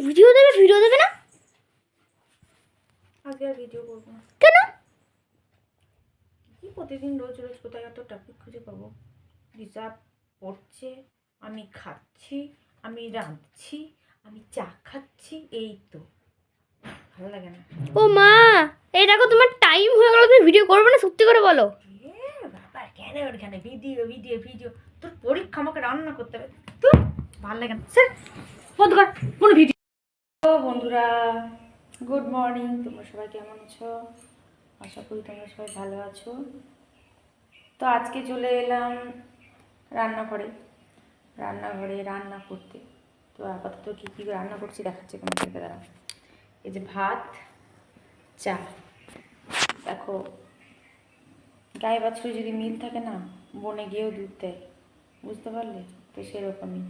Video দেবে না? আজকে আর ভিডিও করবো না। কেন? কি প্রতিদিন রোজ রোজ কোথায় এত টপিক খুঁজে পাবো? রিজার্ভ পড়ছে, আমি খাচ্ছি, আমি রাঁধছি, আমি চা খাচ্ছি, এই তো। ভালো লাগে না। ও মা, এই দেখো তোমার টাইম হয়ে গেল, তুমি ভিডিও করবে না? সত্যি করে বলো। বাবা কেন ওখানে ভিডিও ভিডিও ভিডিও? তোর পরীক্ষা আমাকে রান্না করতে হবে, তো ভালো লাগে না। স্যার বন্ধ কর কোনো ভিডিও। বন্ধুরা গুড মর্নিং, তোমরা সবাই কেমন আছো? আশা করি তোমরা সবাই ভালো আছো। তো আজকে চলে এলাম রান্নাঘরে রান্না করতে। তো আপাতত কী কী রান্না করছি দেখাচ্ছি তোমাদেরকে। দাঁড়া, এই যে ভাত, চা। দেখো, গায়ে বাছুরে যদি মিল থাকে না, বনে গিয়েও দুধ দেয়, বুঝতে পারলে? তো সেরকমই